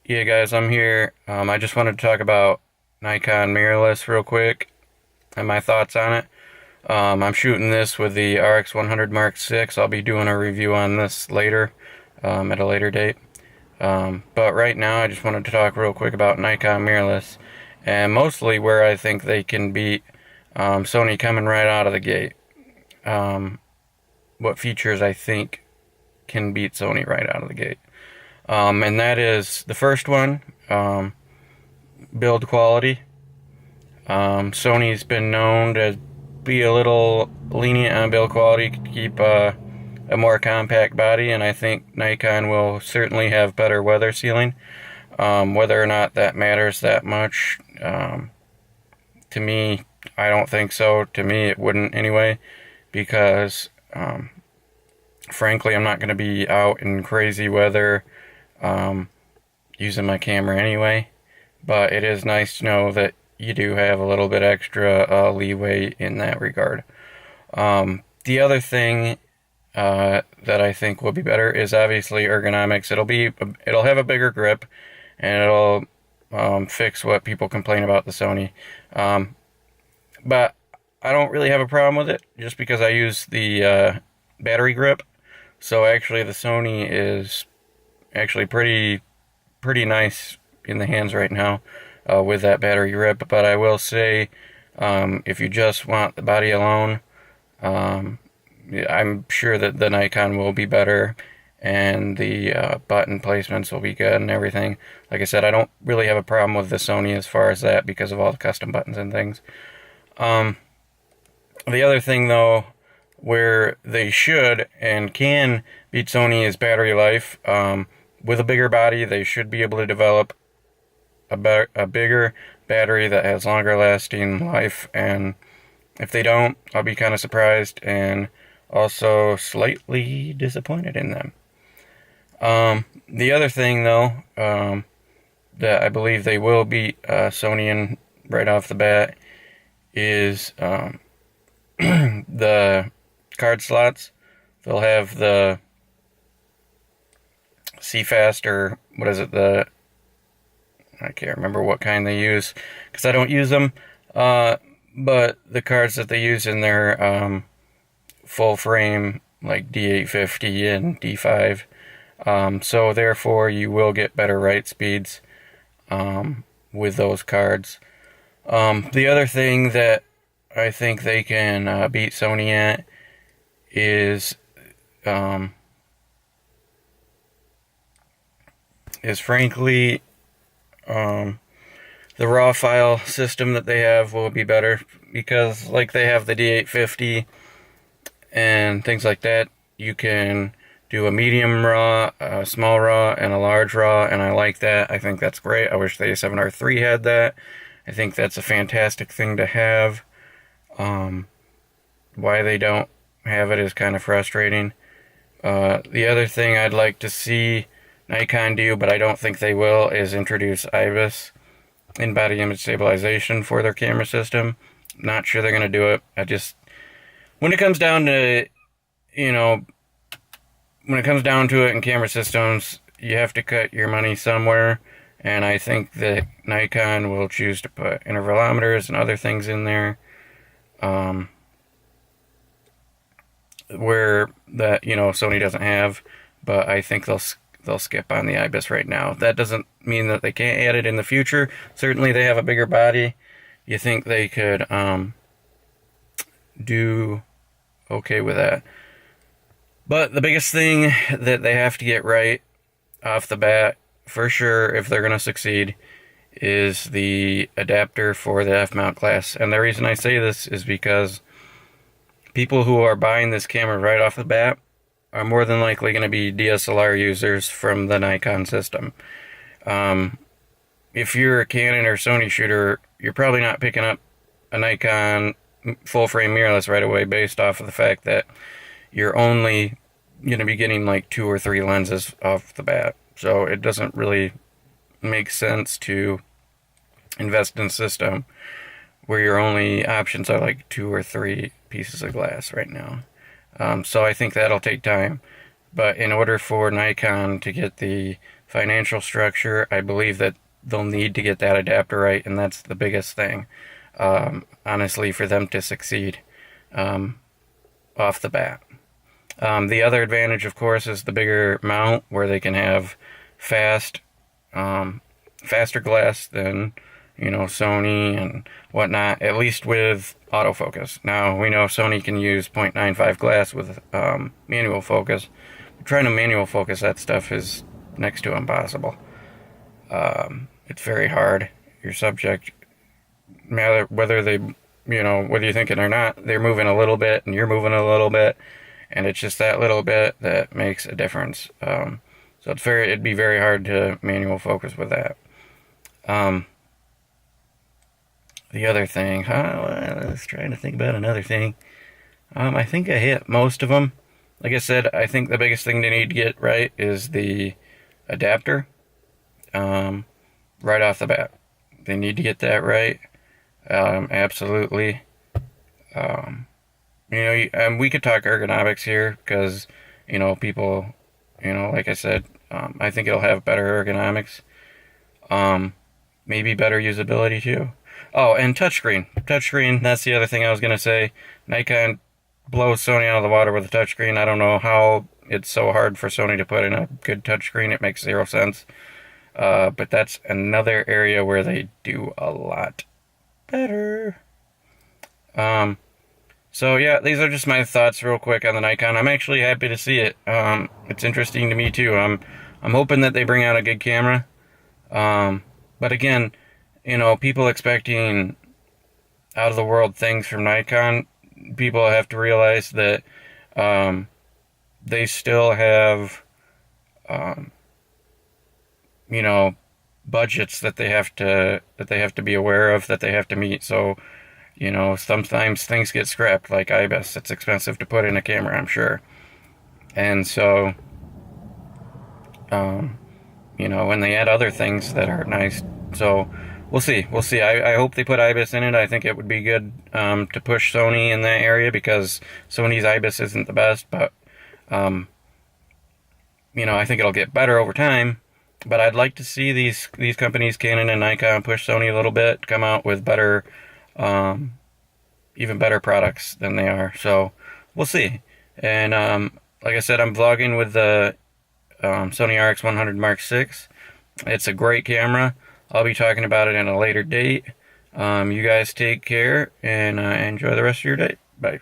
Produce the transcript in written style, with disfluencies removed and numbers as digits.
Yeah, guys, I'm here. I just wanted to talk about Nikon mirrorless real quick and my thoughts on it. I'm shooting this with the RX100 Mark VI. I'll be doing a review on this later, at a later date. But right now, I just wanted to talk real quick about Nikon mirrorless and mostly where I think they can beat Sony coming right out of the gate. Um, what features I think can beat Sony right out of the gate. And that is the first one, build quality. Sony's been known to be a little lenient on build quality to keep a more compact body, and I think Nikon will certainly have better weather sealing. Whether or not that matters that much, to me, I don't think so. To me, it wouldn't anyway, because frankly, I'm not going to be out in crazy weather using my camera anyway. But it is nice to know that you do have a little bit extra leeway in that regard. The other thing that I think will be better is obviously ergonomics. It'll have a bigger grip, and it'll fix what people complain about the Sony. But I don't really have a problem with it, just because I use the battery grip. So actually, the Sony is actually pretty nice in the hands right now with that battery grip. But I will say, if you just want the body alone, I'm sure that the Nikon will be better, and the button placements will be good and everything. Like I said, I don't really have a problem with the Sony as far as that because of all the custom buttons and things. The other thing, though, where they should and can beat Sony is battery life. With a bigger body, they should be able to develop a bigger battery that has longer lasting life, and if they don't, I'll be kind of surprised and also slightly disappointed in them. The other thing, though, that I believe they will beat Sony in right off the bat is the card slots. They'll have the CFast, or what is it, I can't remember what kind they use because I don't use them, but the cards that they use in their full frame, like D850 and D5, so therefore you will get better write speeds with those cards. The other thing that I think they can beat Sony at is frankly, the raw file system that they have will be better, because like they have the D850 and things like that, you can do a medium raw, a small raw, and a large raw, and I like that. I think that's great. I wish the A7R III had that. I think that's a fantastic thing to have. Why they don't have it is kind of frustrating. The other thing I'd like to see Nikon do, but I don't think they will, is introduce IBIS, in-body image stabilization, for their camera system. Not sure they're going to do it. When it comes down to, when it comes down to it in camera systems, you have to cut your money somewhere, and I think that Nikon will choose to put intervalometers and other things in there, where that, Sony doesn't have, but I think they'll skip on the IBIS right now. That doesn't mean that they can't add it in the future. Certainly they have a bigger body. You think they could do okay with that. But the biggest thing that they have to get right off the bat, for sure, if they're going to succeed, is the adapter for the F-mount class. And the reason I say this is because people who are buying this camera right off the bat are more than likely going to be DSLR users from the Nikon system. If you're a Canon or Sony shooter, you're probably not picking up a Nikon full-frame mirrorless right away, based off of the fact that you're only going to be getting like 2 or 3 lenses off the bat. So it doesn't really make sense to invest in a system where your only options are like 2 or 3 pieces of glass right now. So I think that'll take time. But in order for Nikon to get the financial structure, I believe that they'll need to get that adapter right, and that's the biggest thing, honestly, for them to succeed off the bat. The other advantage, of course, is the bigger mount, where they can have faster glass than, Sony and whatnot, at least with autofocus. Now, we know Sony can use 0.95 glass with manual focus. Trying to manual focus that stuff is next to impossible. It's very hard. Your subject, whether you're thinking or not, they're moving a little bit and you're moving a little bit, and it's just that little bit that makes a difference. So it'd be very hard to manual focus with that. The other thing, I was trying to think about another thing. I think I hit most of them. Like I said, I think the biggest thing they need to get right is the adapter. Right off the bat, they need to get that right. Absolutely. And we could talk ergonomics here because, people, like I said, I think it'll have better ergonomics. Maybe better usability too. Oh, and touchscreen. Touchscreen, that's the other thing I was going to say. Nikon blows Sony out of the water with a touchscreen. I don't know how it's so hard for Sony to put in a good touchscreen. It makes zero sense. But that's another area where they do a lot better. So yeah, these are just my thoughts real quick on the Nikon. I'm actually happy to see it. It's interesting to me too. I'm hoping that they bring out a good camera. But again, people expecting out of the world things from Nikon, people have to realize that they still have budgets that they have to be aware of, that they have to meet. So sometimes things get scrapped, like IBIS. It's expensive to put in a camera, I'm sure. And so when they add other things that are nice. So we'll see. I hope they put IBIS in it. I think it would be good to push Sony in that area, because Sony's IBIS isn't the best, but I think it'll get better over time. But I'd like to see these companies, Canon and Nikon, push Sony a little bit, come out with better, even better products than they are. So we'll see. And like I said, I'm vlogging with the Sony RX100 Mark VI. It's a great camera. I'll be talking about it in a later date. You guys take care and enjoy the rest of your day. Bye.